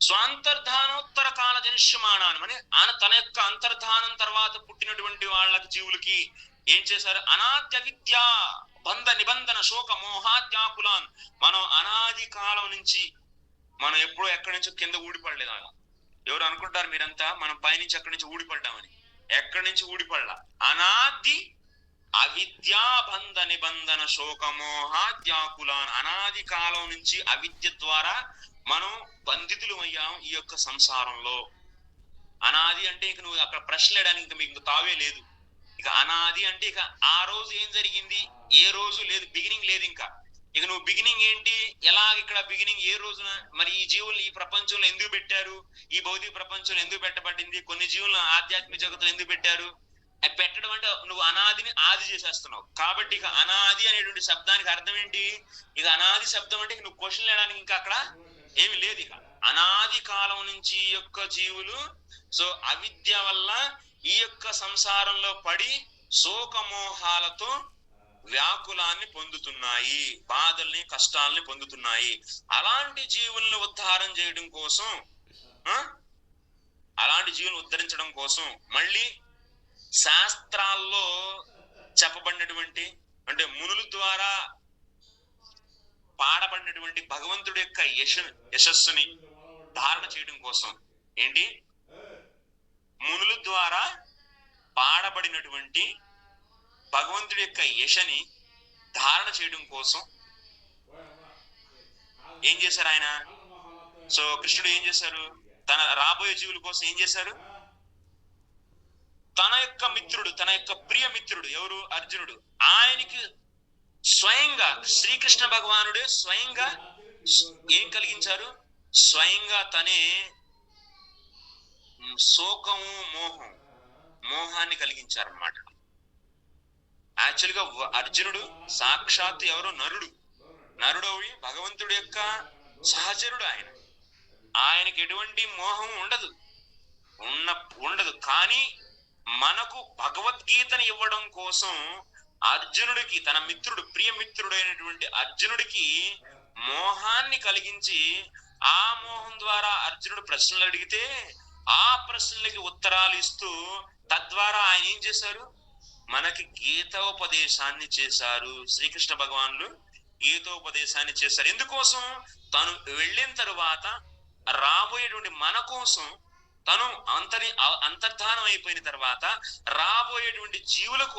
స్వాంతర్ధానోత్తర కాల జనిష్యమానాన్ని అని తన యొక్క అంతర్ధానం తర్వాత పుట్టినటువంటి వాళ్ళకి జీవులకి ఏం చేశారు? అనాద్య విద్య బంధ నిబంధన శోక మోహాద్యాకులాన్. మనం అనాది కాలం నుంచి మనం ఎప్పుడో ఎక్కడి నుంచో కింద ఊడిపడలేదు. ఎవరు అనుకుంటారు మీరంతా మనం పైనుంచి ఎక్కడి నుంచి ఊడిపడ్డామని? ఎక్కడి నుంచి ఊడిపడలా. అనాది అవిద్యాబంధ నిబంధన శోకమోహాద్యాకులాన్. అనాది కాలం నుంచి అవిద్య ద్వారా మనం బంధితులు అయ్యాం ఈ యొక్క సంసారంలో. అనాది అంటే ఇక నువ్వు అక్కడ ప్రశ్నలేయడానికి మీకు తావే లేదు. ఇక అనాది అంటే ఇక ఆ రోజు ఏం జరిగింది, ఏ రోజు లేదు, బిగినింగ్ లేదు. ఇంకా ఇక నువ్వు బిగినింగ్ ఏంటి, ఎలా ఇక్కడ బిగినింగ్ ఏ రోజున? మరి ఈ జీవులు ఈ ప్రపంచంలో ఎందుకు పెట్టారు? ఈ భౌతిక ప్రపంచంలో ఎందుకు పెట్టబడింది? కొన్ని జీవులను ఆధ్యాత్మిక జగత్తులు ఎందుకు పెట్టారు? పెట్టడం అంటే నువ్వు అనాదిని ఆది చేసేస్తున్నావు. కాబట్టి ఇక అనాది అనేటువంటి శబ్దానికి అర్థం ఏంటి? ఇక అనాది శబ్దం అంటే నువ్వు క్వశ్చన్ వేయడానికి ఇంకా అక్కడ ఏమి లేదు. ఇక అనాది కాలం నుంచి ఈ యొక్క జీవులు అవిద్య వల్ల ఈ యొక్క సంసారంలో పడి శోకమోహాలతో వ్యాకులాన్ని పొందుతున్నాయి, బాధల్ని కష్టాలని పొందుతున్నాయి. అలాంటి జీవుల్ని ఉద్ధారం చేయడం కోసం, అలాంటి జీవులను ఉద్ధరించడం కోసం మళ్ళీ శాస్త్రాల్లో చెప్పబడినటువంటి అంటే మునుల ద్వారా పాడబడినటువంటి భగవంతుడి యొక్క యశస్సుని ధారణ చేయడం కోసం ఏంటి? మునుల ద్వారా పాడబడినటువంటి భగవంతుడి యొక్క యశని ధారణ చేయడం కోసం ఏం చేశారు ఆయన? కృష్ణుడు ఏం చేశారు? తన రాబోయే జీవుల కోసం ఏం చేశారు? తన యొక్క మిత్రుడు, తన యొక్క ప్రియ మిత్రుడు ఎవరు? అర్జునుడు. ఆయనకి స్వయంగా శ్రీకృష్ణ భగవానుడే స్వయంగా ఏం కలిగించారు? స్వయంగా తనే శోకము మోహాన్ని కలిగించారన్నమాట. యాక్చువల్గా అర్జునుడు సాక్షాత్ ఎవరు? నరుడవి భగవంతుడి యొక్క సహచరుడు. ఆయనకి ఎటువంటి మోహం ఉండదు. కానీ మనకు భగవద్గీతని ఇవ్వడం కోసం అర్జునుడికి, తన మిత్రుడు, ప్రియమిత్రుడు అయినటువంటి అర్జునుడికి మోహాన్ని కలిగించి, ఆ మోహం ద్వారా అర్జునుడు ప్రశ్నలు అడిగితే ఆ ప్రశ్నలకి ఉత్తరాలు ఇస్తూ తద్వారా ఆయన ఏం చేశారు? మనకి గీతోపదేశాన్ని చేశారు. శ్రీకృష్ణ భగవానులు గీతోపదేశాన్ని చేశారు. ఎందుకోసం? తను వెళ్ళిన తరువాత రాబోయేటువంటి మన కోసం, తను అంతర్ధానం అయిపోయిన తర్వాత రాబోయేటువంటి జీవుల కోసం